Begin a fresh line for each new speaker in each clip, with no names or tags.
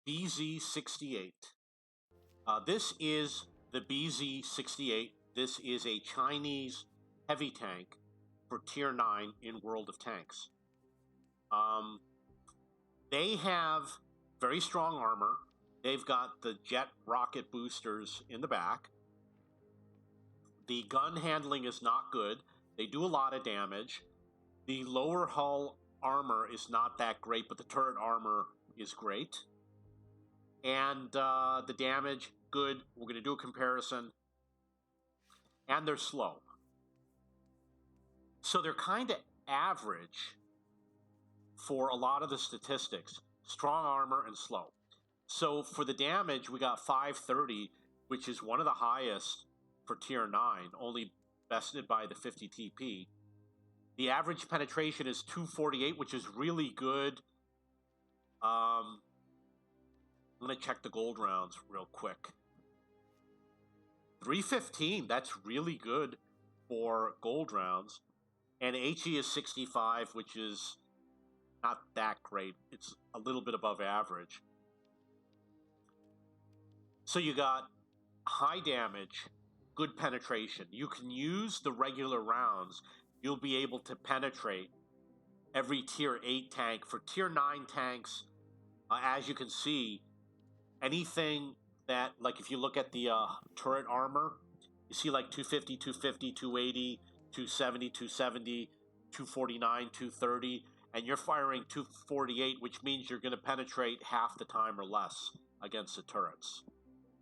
BZ-68. This is the BZ-68. This is a Chinese heavy tank for Tier 9 in World of Tanks. They have very strong armor. They've got the jet rocket boosters in the back. The gun handling is not good. They do a lot of damage. The lower hull armor is not that great, but the turret armor is great. And the damage, good. We're going to do a comparison. And they're slow. So they're kind of average for a lot of the statistics. Strong armor and slow. So for the damage, we got 530, which is one of the highest for Tier 9, only bested by the 50 TP. The average penetration is 248, which is really good. I'm going to check the gold rounds real quick. 315, that's really good for gold rounds. And HE is 65, which is not that great. It's a little bit above average. So you got high damage, good penetration. You can use the regular rounds. You'll be able to penetrate every Tier 8 tank. For Tier 9 tanks, as you can see, anything that, like if you look at the turret armor, you see like 250, 250, 280, 270, 270, 249, 230, and you're firing 248, which means you're going to penetrate half the time or less against the turrets.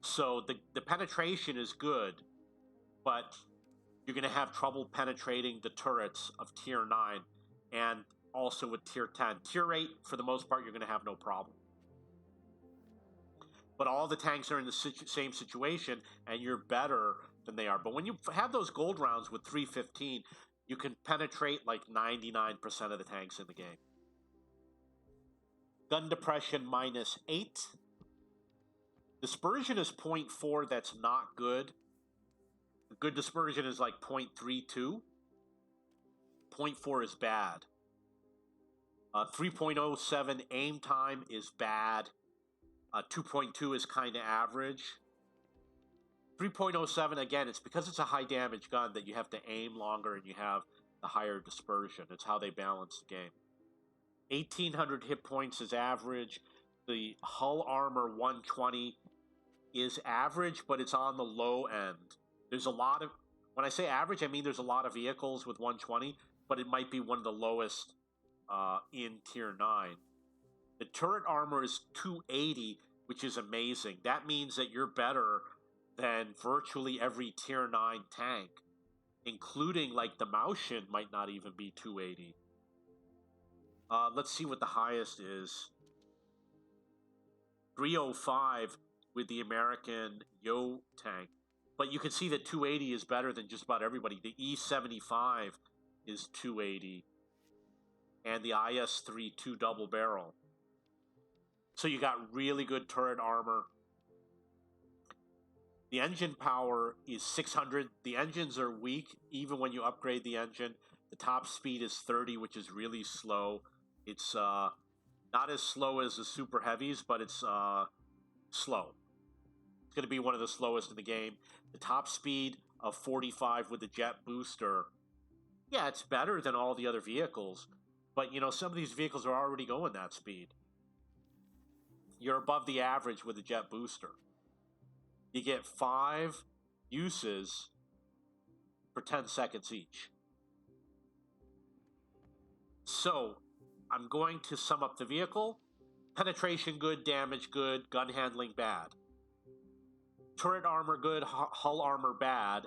So the penetration is good, but you're going to have trouble penetrating the turrets of Tier 9 and also with Tier 10. Tier 8, for the most part, you're going to have no problem. But all the tanks are in the same situation, and you're better than they are. But when you have those gold rounds with 315, you can penetrate like 99% of the tanks in the game. Gun depression -8. Dispersion is 0.4, that's not good. A good dispersion is like 0.32. 0.4 is bad. 3.07 aim time is bad. 2.2 is kind of average. 3.07, again, it's because it's a high damage gun that you have to aim longer and you have the higher dispersion. It's how they balance the game. 1,800 hit points is average. The hull armor 120 is average, but it's on the low end. There's a lot of, when I say average, I mean there's a lot of vehicles with 120, but it might be one of the lowest in Tier 9. The turret armor is 280, which is amazing. That means that you're better than virtually every Tier 9 tank, including like the Maushin might not even be 280. Let's see what the highest is. 305 with the American Yo tank. But you can see that 280 is better than just about everybody. The E75 is 280. And the IS-32 double barrel. So you got really good turret armor. The engine power is 600. The engines are weak even when you upgrade the engine. The top speed is 30, which is really slow. It's not as slow as the super heavies, but it's slow. It's going to be one of the slowest in the game. The top speed of 45 with the jet booster. Yeah, it's better than all the other vehicles. But, you know, some of these vehicles are already going that speed. You're above the average with the jet booster. You get 5 uses for 10 seconds each. So, I'm going to sum up the vehicle. Penetration good, damage good, gun handling bad. Turret armor good, hull armor bad,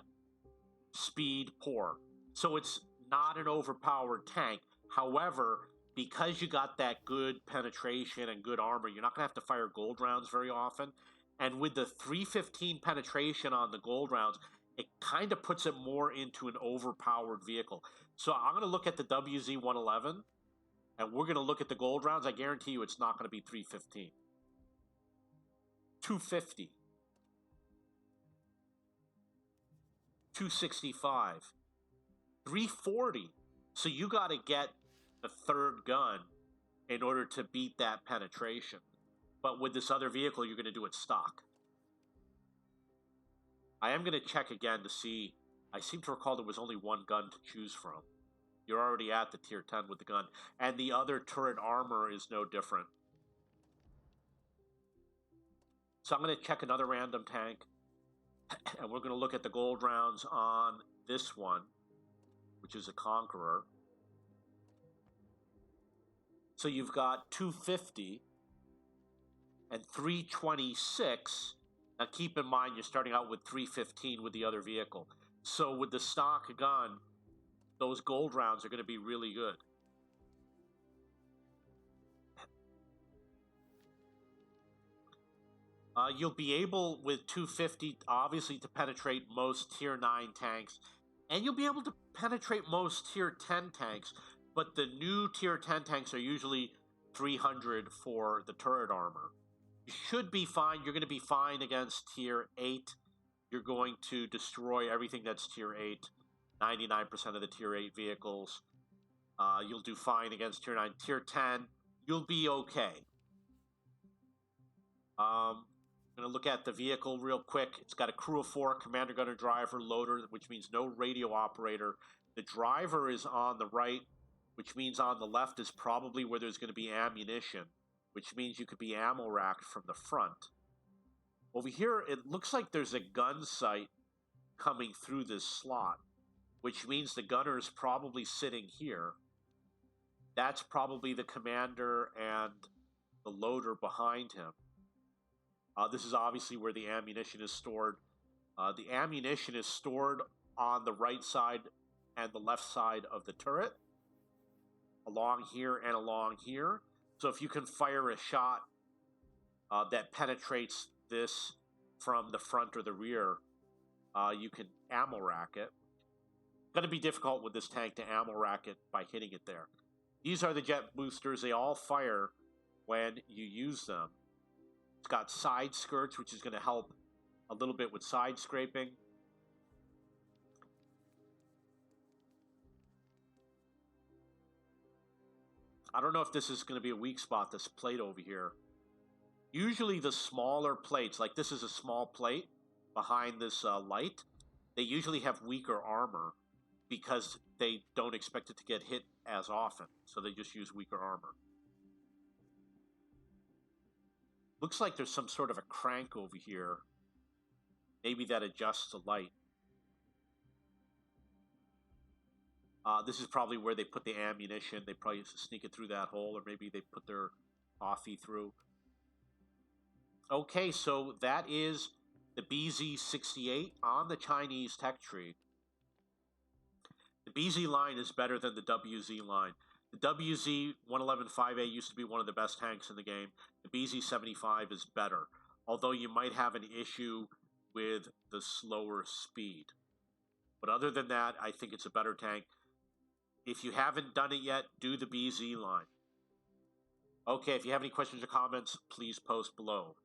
speed poor. So it's not an overpowered tank. However, because you got that good penetration and good armor, you're not going to have to fire gold rounds very often. And with the 315 penetration on the gold rounds, it kind of puts it more into an overpowered vehicle. So I'm going to look at the WZ-111, and we're going to look at the gold rounds. I guarantee you it's not going to be 315. 250. 265. 340. So you got to get the third gun in order to beat that penetration. But with this other vehicle, you're going to do it stock. I am going to check again to see. I seem to recall there was only one gun to choose from. You're already at the tier 10 with the gun. And the other turret armor is no different. So I'm going to check another random tank. And we're going to look at the gold rounds on this one, which is a Conqueror. So you've got 250 and 326. Now keep in mind you're starting out with 315 with the other vehicle. So with the stock gun, those gold rounds are going to be really good. You'll be able, with 250, obviously, to penetrate most tier 9 tanks. And you'll be able to penetrate most tier 10 tanks. But the new tier 10 tanks are usually 300 for the turret armor. You should be fine. You're going to be fine against tier 8. You're going to destroy everything that's tier 8. 99% of the tier 8 vehicles. You'll do fine against tier 9. Tier 10, you'll be okay. I'm going to look at the vehicle real quick. It's got a crew of 4, commander, gunner, driver, loader, which means no radio operator. The driver is on the right, which means on the left is probably where there's going to be ammunition, which means you could be ammo racked from the front. Over here, it looks like there's a gun sight coming through this slot, which means the gunner is probably sitting here. That's probably the commander and the loader behind him. This is obviously where the ammunition is stored. The ammunition is stored on the right side and the left side of the turret, along here and along here. So if you can fire a shot that penetrates this from the front or the rear, you can ammo rack it. Going to be difficult with this tank to ammo rack it by hitting it there. These are the jet boosters. They all fire when you use them. It's got side skirts, which is going to help a little bit with side scraping. I don't know if this is going to be a weak spot, this plate over here. Usually the smaller plates, like this is a small plate behind this light, they usually have weaker armor because they don't expect it to get hit as often. So they just use weaker armor. Looks like there's some sort of a crank over here. Maybe that adjusts the light. This is probably where they put the ammunition. They probably used to sneak it through that hole, or maybe they put their coffee through. Okay, so that is the BZ68 on the Chinese tech tree. The BZ line is better than the WZ line. The WZ 111-5A used to be one of the best tanks in the game. The BZ75 is better, although you might have an issue with the slower speed. But other than that, I think it's a better tank. If you haven't done it yet, do the BZ line. Okay, if you have any questions or comments, please post below.